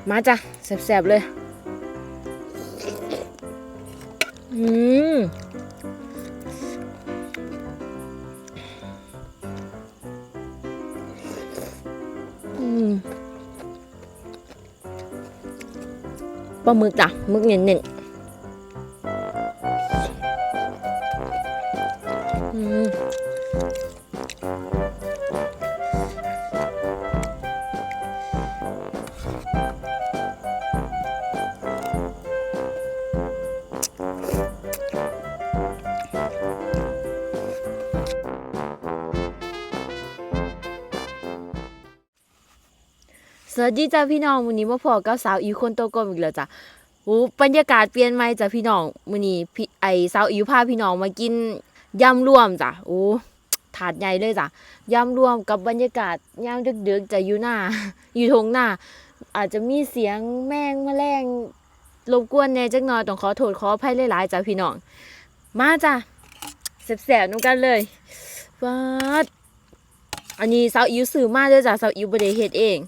มาจ้ะแซ่บๆเลยอืมปลาหมึกจ้ะหมึกเน้นๆสวัสดีจ้าพี่น้องมื้อนี้มาพอกับสาวอิวคนโตกลมอีกแล้วจ้ะโอ้บรรยากาศเปลี่ยนใหม่จ้ะพี่น้องมื้อนี้พี่สาวอิวพาพี่น้องมากินยำรวมจ้ะโอ้ถาดใหญ่เลยจ้ะยำรวมกับบรรยากาศยามดึกๆจะอยู่หน้าอยู่ทงหน้าอาจจะมีเสียงแมงแมลงรบกวนแหน่จักหน่อยต้องขอโทษขออภัยหลายๆจ้ะพี่น้องมาจ้ะแซ่บๆนำกันเลยป๊าดอันนี้สาวอิวซื้อมาเด้อจ้ะสาวอิวบ่ได้เฮ็ดเอง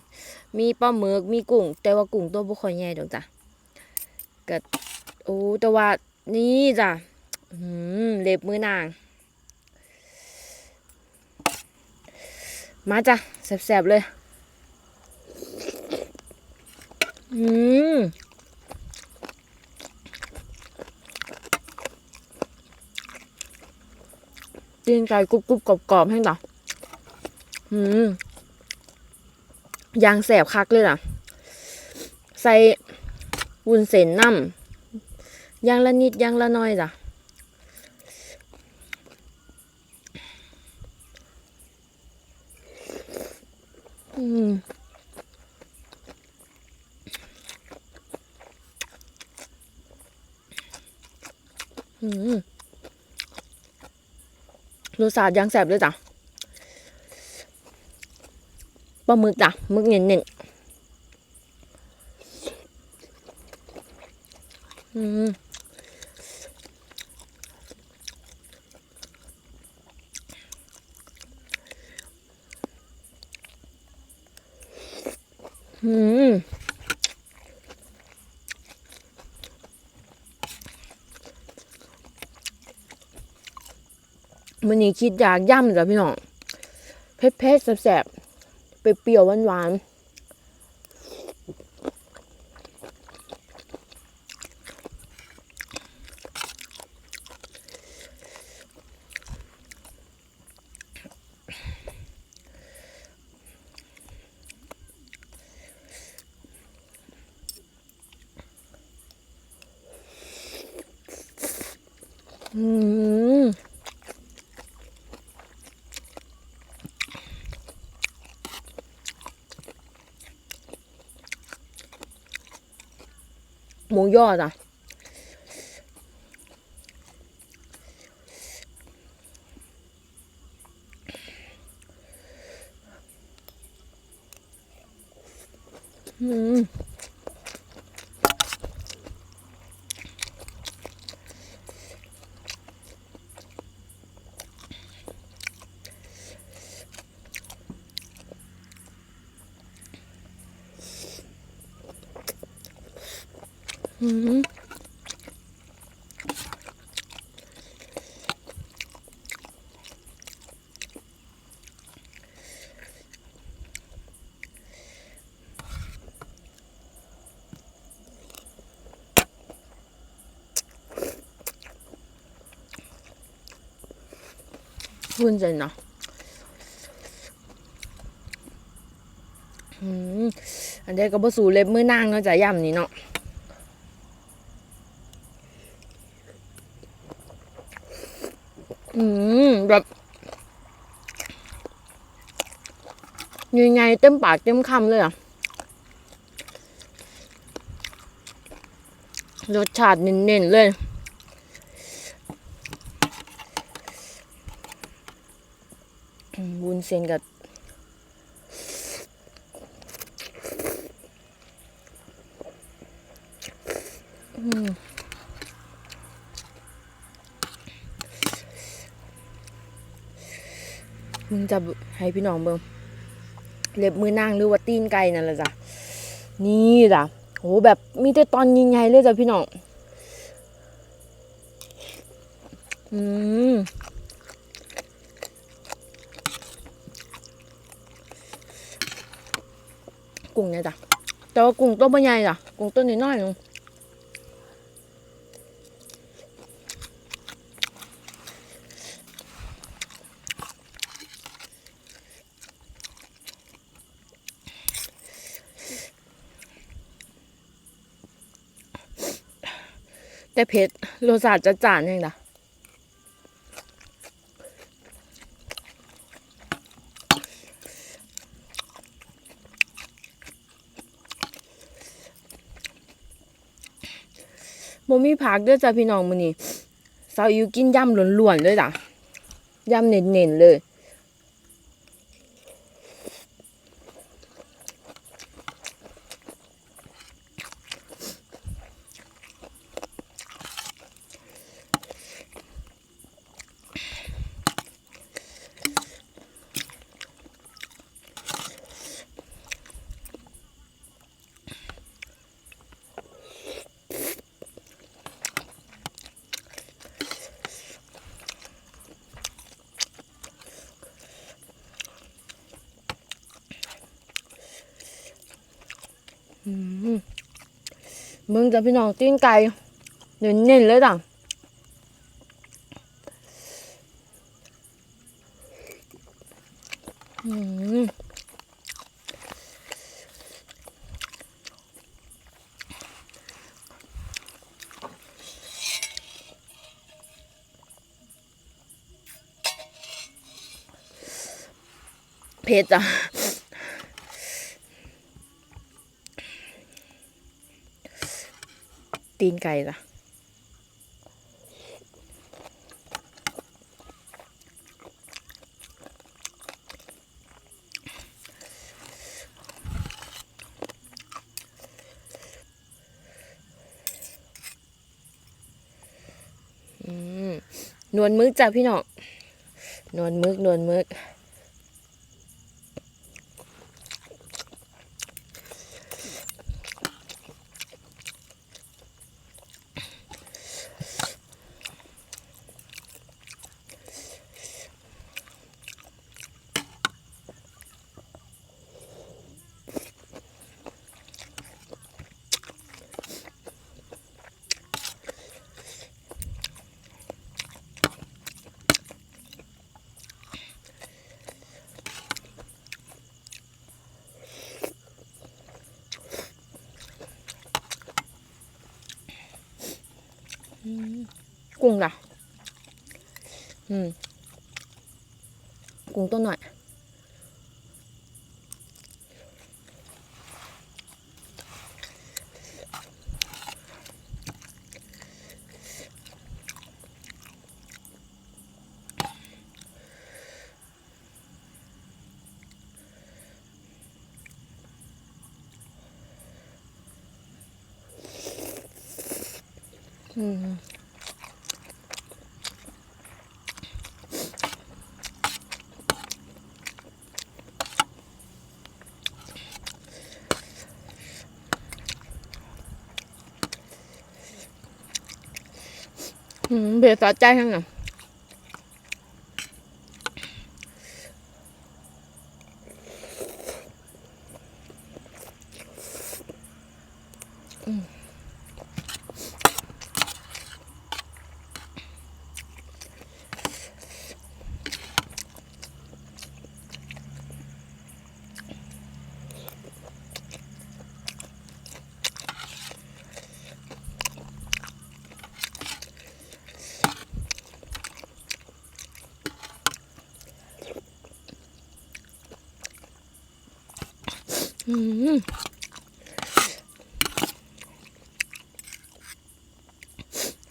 มีปลาหมึกมีกุ้งแต่ว่ากุ้งตัวบ่ค่อยใหญ่ดอกจ้ะก็โอ้แต่ว่านี่จ้ะเล็บมือนางมาจ้ะแซ่บๆเลยตีนไก่กรุบๆกรอบๆให้จ้ะยางแสบคักเลยล่ะใส่วุ้นเส้นน้ำยางละนิดยางละน้อยจ้ะรสชาติยางแสบเลยจ้ะปลาหมึกจ้ะหมึกเน้นมื้อนี้คิดอยากย่ำจ้ะพี่น้องเผ็ดๆแสบๆเปรี้ยวๆหวานหมูยอจ้ะวุ้นเส้นเนาะอันเดียวก็บ่สู่เล็บมือนางเนาะจ้ะย่ำนี่เนาะแบบยังไงเต็มปากเต็มคำเลยอ่ะรสชาติเน้นๆเลยวุ้นเส้นกับมึงจะให้พี่น้องเบิ่งเล็บมือนางหรือว่าตีนไก่นั่นแหละจ้ะ นี่จ้ะโหแบบมีแต่ตอนใหญ่ๆเลยจ้ะพี่น้องอืมกุ้งเนี่ยจ้ะแต่ว่ากุ้งตัวบ่ใหญ่จ้ะกุ้งตัวน้อยๆนึงแต่เผ็ดรสชาติจัดจ้านยังจ้ะบ่มีผักเด้อจ้ะพี่น้องมื้อนี้สาวอิวกินยำล้วนๆเลยจ้ะยำเน้นๆเลยมึงจ้ะพี่น้องตีนไก่เน้นๆเลยจ้ะเผ็ดจ้ะตีนไก่จ้ะนวลมึกจ้ะพี่น้องนวลมึกกุ้งจ้ะกุ้งตัวหน่อยเผ็ดสะใจทั้งนั้น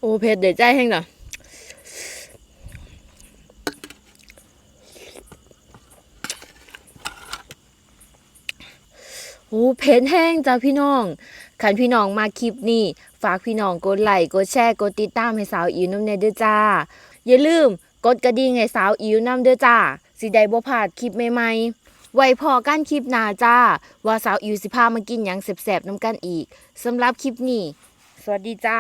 โอ้เผ็ดเด็ดใจแห้งจ้ะโอ้เผ็ดแห้งจ้ะพี่น้องคันพี่น้องมาคลิปนี้ฝากพี่น้องกดไลค์กดแชร์กดติดตามให้สาวอิวน้ำเนเด้อจ้าอย่าลืมกดกระดิ่งให้สาวอิวน้ำเด้อจ้าสิได้บ่พลาดคลิปใหม่ๆ ไว้พอกันคลิปหน้าจ้าว่าสาวอิวสิพามากินหยังแซ่บๆนำกันอีกสำหรับคลิปนี้สวัสดีจ้า